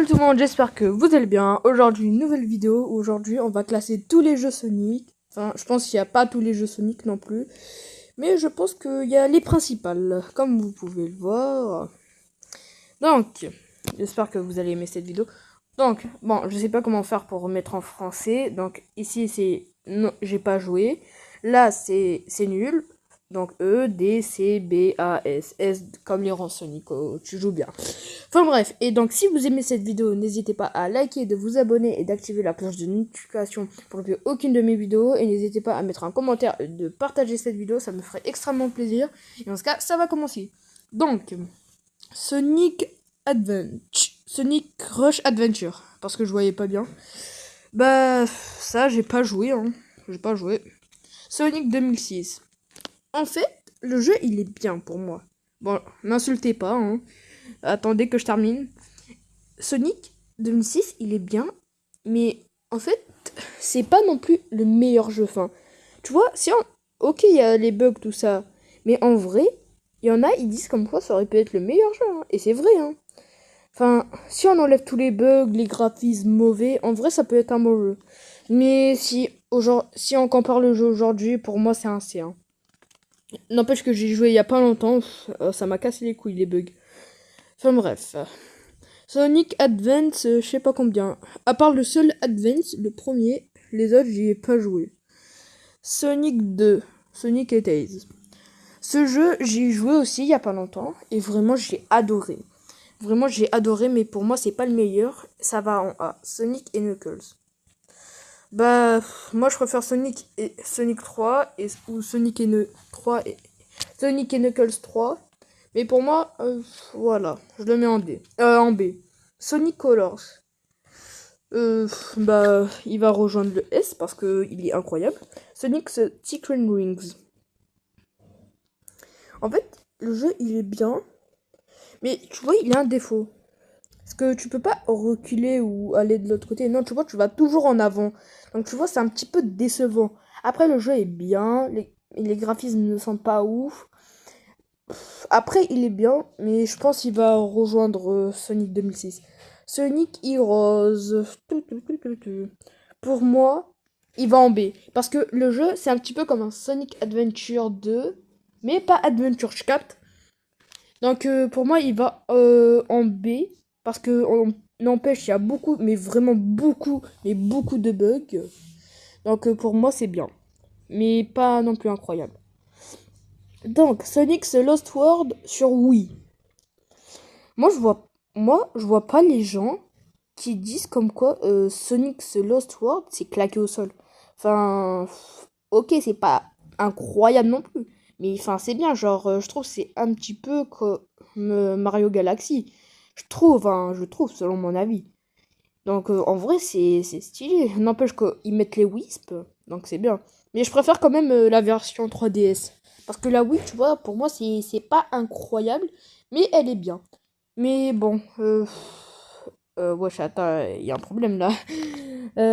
Salut tout le monde, j'espère que vous allez bien. Aujourd'hui, une nouvelle vidéo. Aujourd'hui, on va classer tous les jeux Sonic. Enfin, je pense qu'il n'y a pas tous les jeux Sonic non plus. Mais je pense qu'il y a les principales, comme vous pouvez le voir. Donc, j'espère que vous allez aimer cette vidéo. Donc, bon, je sais pas comment faire pour remettre en français. Donc, ici, c'est non, j'ai pas joué. Là, c'est nul. Donc, E, D, C, B, A, S. S comme les rangs Sonic. Oh, tu joues bien. Enfin bref, et donc si vous aimez cette vidéo, n'hésitez pas à liker, de vous abonner et d'activer la cloche de notification pour ne louper aucune de mes vidéos. Et n'hésitez pas à mettre un commentaire et de partager cette vidéo, ça me ferait extrêmement plaisir. Et en ce cas, ça va commencer. Donc, Sonic Sonic Rush Adventure, parce que je voyais pas bien. Bah, ça, j'ai pas joué, hein. J'ai pas joué. Sonic 2006. En fait, le jeu, il est bien pour moi. Bon, m'insultez pas, hein. Attendez que je termine. Sonic 2006, il est bien, mais en fait, c'est pas non plus le meilleur jeu. Enfin, tu vois, si on... Ok, il y a les bugs, tout ça, mais en vrai, il y en a, ils disent comme quoi ça aurait pu être le meilleur jeu, hein. Et c'est vrai, hein. Enfin, si on enlève tous les bugs, les graphismes mauvais, en vrai, ça peut être un bon jeu. Mais si on compare le jeu aujourd'hui, pour moi, c'est un C, hein. N'empêche que j'ai joué il y a pas longtemps, ça m'a cassé les couilles, les bugs. Enfin bref. Sonic Advance, je sais pas combien. À part le seul Advance, le premier, les autres, j'y ai pas joué. Sonic 2, Sonic et Tails. Ce jeu, j'y ai joué aussi il y a pas longtemps, et vraiment, j'ai adoré. Vraiment, j'ai adoré, mais pour moi, c'est pas le meilleur. Ça va en A. Sonic et Knuckles. Bah, moi, je préfère Sonic 3, ou Sonic et 3, et Sonic et Knuckles 3. Mais pour moi, voilà, je le mets en D. En B. Sonic Colors. Bah, il va rejoindre le S parce que il est incroyable. Sonic Secret Rings. En fait, le jeu, il est bien. Mais tu vois, il a un défaut. Parce que tu peux pas reculer ou aller de l'autre côté. Non, tu vois, tu vas toujours en avant. Donc tu vois, c'est un petit peu décevant. Après, le jeu est bien. Les graphismes ne sont pas ouf. Après, il est bien, mais je pense qu'il va rejoindre Sonic 2006. Sonic Heroes. Pour moi, il va en B. Parce que le jeu, c'est un petit peu comme un Sonic Adventure 2, mais pas Adventure 4. Donc pour moi, il va en B. Parce que on n'empêche, il y a beaucoup, mais vraiment beaucoup, mais beaucoup de bugs. Donc pour moi, c'est bien. Mais pas non plus incroyable. Donc, Sonic The Lost World sur Wii. Moi, je vois pas les gens qui disent comme quoi Sonic The Lost World, c'est claqué au sol. Enfin, ok, c'est pas incroyable non plus. Mais enfin, c'est bien, genre, je trouve que c'est un petit peu comme Mario Galaxy. Je trouve, selon mon avis. Donc, en vrai, c'est stylé. N'empêche qu'ils mettent les Wisps, donc c'est bien. Mais je préfère quand même la version 3DS. Parce que la Wii, tu vois, pour moi, c'est pas incroyable, mais elle est bien. Mais bon, wesh, attends, il y a un problème là.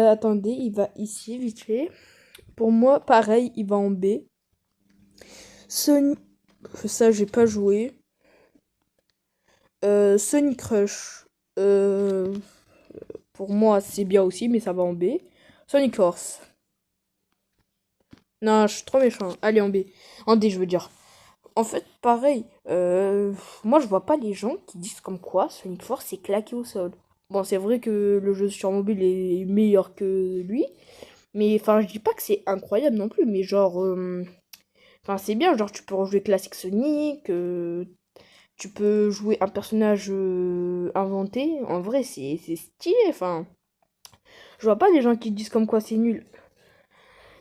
Attendez, il va ici, vite fait. Pour moi, pareil, il va en B. Sonic, ça, j'ai pas joué. Sonic Rush, pour moi, c'est bien aussi, mais ça va en B. Sonic Force. Non, je suis trop méchant. Allez, en B. En D, je veux dire. En fait, pareil, moi je vois pas les gens qui disent comme quoi Sonic Force c'est claqué au sol. Bon, c'est vrai que le jeu sur mobile est meilleur que lui, mais enfin, je dis pas que c'est incroyable non plus, mais genre, enfin, c'est bien, genre, tu peux rejouer classique Sonic, tu peux jouer un personnage inventé, en vrai, c'est stylé, enfin, je vois pas les gens qui disent comme quoi c'est nul.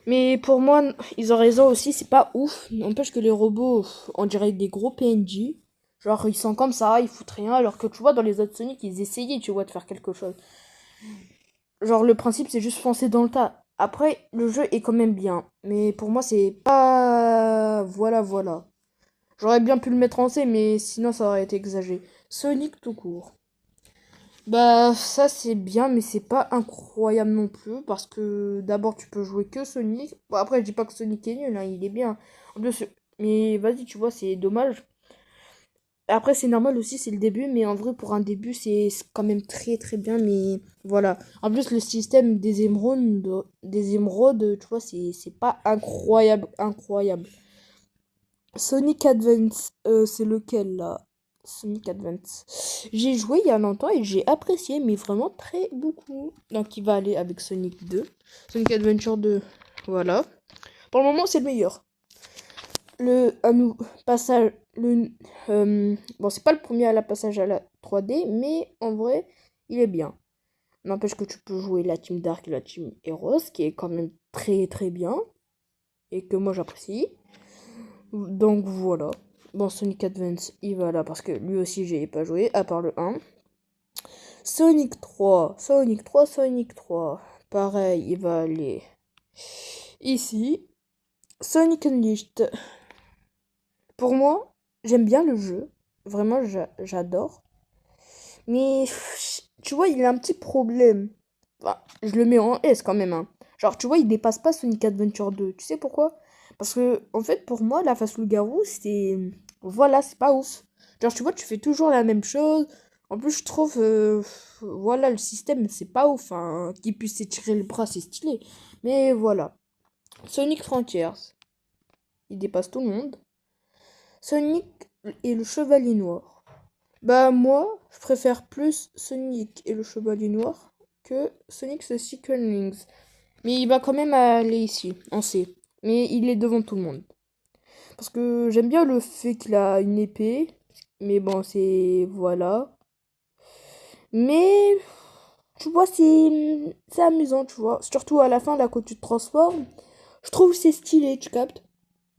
Mais pour moi, ils ont raison aussi, c'est pas ouf. N'empêche que les robots, on dirait des gros PNJ. Genre, ils sont comme ça, ils foutent rien, alors que tu vois, dans les autres Sonic, ils essayaient, tu vois, de faire quelque chose. Genre, le principe, c'est juste foncer dans le tas. Après, le jeu est quand même bien. Mais pour moi, c'est pas... Voilà, voilà. J'aurais bien pu le mettre en C, mais sinon, ça aurait été exagéré. Sonic tout court. Bah, ça c'est bien, mais c'est pas incroyable non plus. Parce que d'abord, tu peux jouer que Sonic. Bon, après, je dis pas que Sonic est nul, hein, il est bien. En plus, mais vas-y, tu vois, c'est dommage. Après, c'est normal aussi, c'est le début, mais en vrai, pour un début, c'est quand même très très bien. Mais voilà. En plus, le système des émeraudes, tu vois, c'est pas incroyable, incroyable. Sonic Advance, c'est lequel là? Sonic Advance. J'ai joué il y a longtemps et j'ai apprécié, mais vraiment très beaucoup. Donc, il va aller avec Sonic 2. Sonic Adventure 2, voilà. Pour le moment, c'est le meilleur. Passage, bon, c'est pas le premier à la passage à la 3D, mais en vrai, il est bien. N'empêche que tu peux jouer la team Dark et la team Heroes, qui est quand même très très bien, et que moi j'apprécie. Donc voilà. Bon, Sonic Advance, il va là, parce que lui aussi j'ai pas joué, à part le 1. Sonic 3, Sonic 3, Sonic 3. Pareil, il va aller ici. Sonic Unleashed. Pour moi, j'aime bien le jeu. Vraiment, j'adore. Mais, tu vois, il a un petit problème. Enfin, je le mets en S quand même, hein. Genre, tu vois, il dépasse pas Sonic Adventure 2. Tu sais pourquoi? Parce que, en fait, pour moi, la face loup-garou, c'est... Voilà, c'est pas ouf. Genre, tu vois, tu fais toujours la même chose. En plus, je trouve... voilà, le système, c'est pas ouf, hein. Qu'il puisse s'étirer le bras, c'est stylé. Mais voilà. Sonic Frontiers. Il dépasse tout le monde. Sonic et le Chevalier Noir. Bah moi, je préfère plus Sonic et le Chevalier Noir que Sonic the Sequelings. Mais il va quand même aller ici, on sait. Mais il est devant tout le monde. Parce que j'aime bien le fait qu'il a une épée. Mais bon, c'est... Voilà. Mais... Tu vois, c'est amusant, tu vois. Surtout à la fin, là, quand tu te transformes. Je trouve que c'est stylé, tu captes.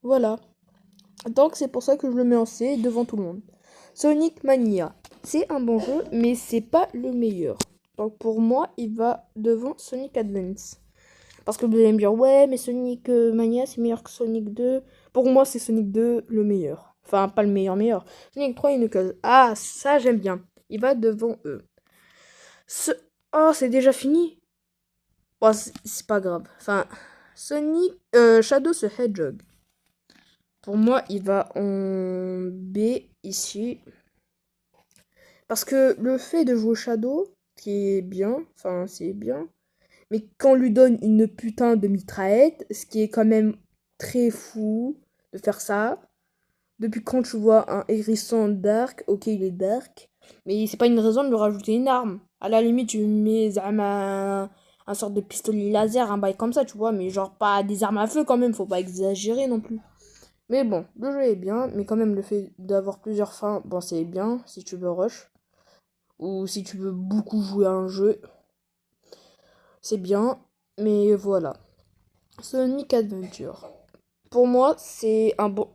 Voilà. Donc c'est pour ça que je le mets en C devant tout le monde. Sonic Mania. C'est un bon jeu, mais c'est pas le meilleur. Donc pour moi, il va devant Sonic Advance. Parce que vous allez me dire, ouais, mais Sonic Mania, c'est meilleur que Sonic 2. Pour moi, c'est Sonic 2 le meilleur. Enfin, pas le meilleur, meilleur. Sonic 3 et Knuckles. Ah, ça, j'aime bien. Il va devant eux. Oh, c'est déjà fini. Bon, c'est pas grave. Enfin, Sonic... Shadow the Hedgehog. Pour moi, il va en B ici. Parce que le fait de jouer Shadow, qui est bien, enfin c'est bien, mais qu'on lui donne une putain de mitraillette, ce qui est quand même très fou de faire ça. Depuis quand tu vois un hérisson dark, ok il est dark, mais c'est pas une raison de lui rajouter une arme. À la limite tu mets un sorte de pistolet laser, un bail comme ça, tu vois, mais genre pas des armes à feu quand même, faut pas exagérer non plus. Mais bon, le jeu est bien, mais quand même le fait d'avoir plusieurs fins, bon c'est bien si tu veux rush. Ou si tu veux beaucoup jouer à un jeu, c'est bien. Mais voilà. Sonic Adventure. Pour moi, c'est un bon...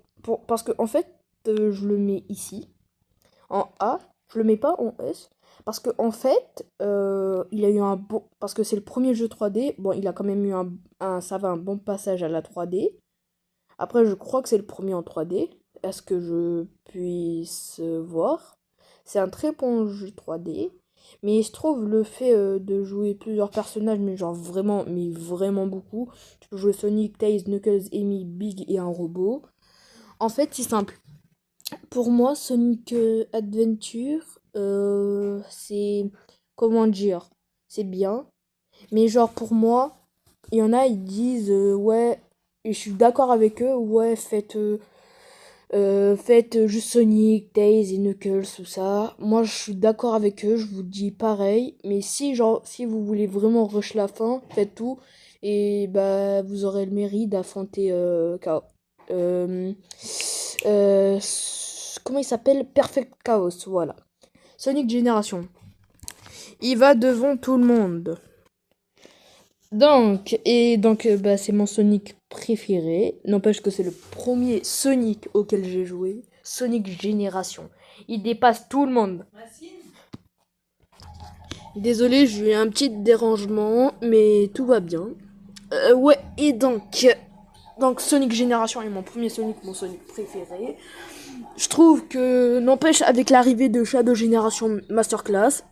parce que en fait, je le mets ici, en A. Je le mets pas en S. Parce que en fait, il a eu un bon... Parce que c'est le premier jeu 3D. Bon, il a quand même eu ça va, un bon passage à la 3D. Après, je crois que c'est le premier en 3D. Est-ce que je puisse voir? C'est un très bon jeu 3D. Mais je trouve le fait de jouer plusieurs personnages, mais genre vraiment, mais vraiment beaucoup. Tu peux jouer Sonic, Tails, Knuckles, Amy, Big et un robot. En fait, c'est simple. Pour moi, Sonic Adventure, c'est... Comment dire? C'est bien. Mais genre pour moi, il y en a, ils disent, ouais, et je suis d'accord avec eux, ouais, faites juste Sonic, Tails et Knuckles, tout ça. Moi, je suis d'accord avec eux, je vous dis pareil. Mais si, genre, si vous voulez vraiment rush la fin, faites tout. Et bah, vous aurez le mérite d'affronter Chaos. Euh, euh, comment il s'appelle? Perfect Chaos, voilà. Sonic Génération. Il va devant tout le monde. Donc, bah, c'est mon Sonic préféré. N'empêche que c'est le premier Sonic auquel j'ai joué. Sonic Génération. Il dépasse tout le monde. Désolé, j'ai eu un petit dérangement, mais tout va bien. Ouais, et donc Sonic Génération est mon premier Sonic, mon Sonic préféré. Je trouve que, n'empêche, avec l'arrivée de Shadow Génération Masterclass,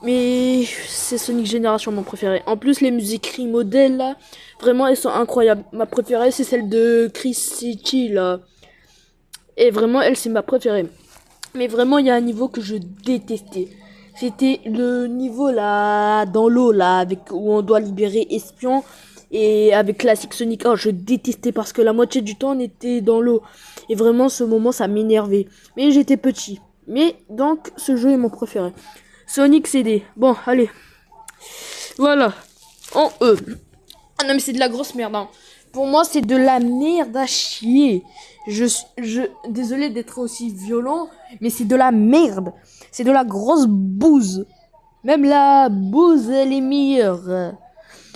mais c'est Sonic Génération mon préféré. En plus, les musiques modèles là, vraiment elles sont incroyables. Ma préférée c'est celle de Chris City là. Et vraiment, elle c'est ma préférée. Mais vraiment, il y a un niveau que je détestais. C'était le niveau là, dans l'eau là, avec où on doit libérer Espion. Et avec Classic Sonic 1, je détestais parce que la moitié du temps on était dans l'eau. Et vraiment, ce moment, ça m'énervait. Mais j'étais petit. Mais donc, ce jeu est mon préféré. Sonic CD. Bon, allez. Voilà. En E. Ah non, mais c'est de la grosse merde. Hein. Pour moi, c'est de la merde à chier. Désolé d'être aussi violent, mais c'est de la merde. C'est de la grosse bouse. Même la bouse, elle est meilleure.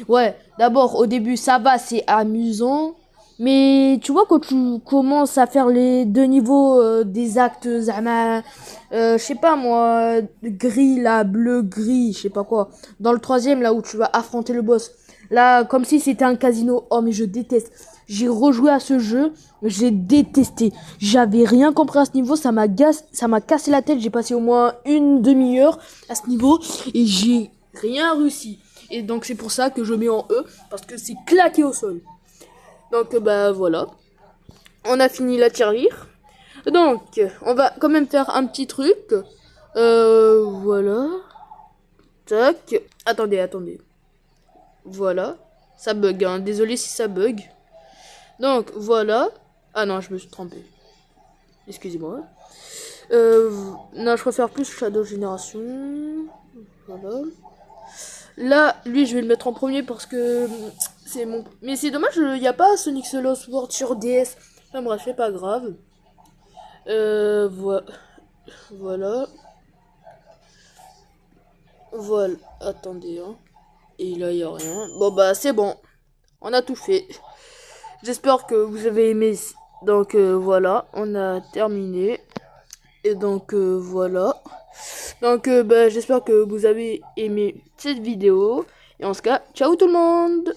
Ouais, d'abord, au début, ça va, c'est amusant. Mais tu vois, quand tu commences à faire les deux niveaux des actes, zama, je sais pas moi, gris, là, bleu, gris, je sais pas quoi. Dans le troisième, là où tu vas affronter le boss. Là, comme si c'était un casino. Oh, mais je déteste. J'ai rejoué à ce jeu, j'ai détesté. J'avais rien compris à ce niveau, ça m'a cassé la tête. J'ai passé au moins une demi-heure à ce niveau et j'ai rien réussi. Et donc c'est pour ça que je mets en E, parce que c'est claqué au sol. Donc bah voilà. On a fini la tirelire. Donc on va quand même faire un petit truc. Voilà. Tac. Attendez. Voilà. Ça bug, hein. Désolé si ça bug. Donc voilà. Ah non, je me suis trompé. Excusez-moi. Non, je préfère plus Shadow Génération. Voilà. Là, lui, je vais le mettre en premier parce que c'est mon... Mais c'est dommage, il n'y a pas Sonic Solo Sword sur DS. Enfin bref, c'est pas grave. Voilà. Voilà. Attendez, hein. Et là, il n'y a rien. Bon, bah, c'est bon. On a tout fait. J'espère que vous avez aimé. Donc, voilà. On a terminé. Et donc, voilà. Donc, bah, j'espère que vous avez aimé cette vidéo. Et en ce cas, ciao tout le monde!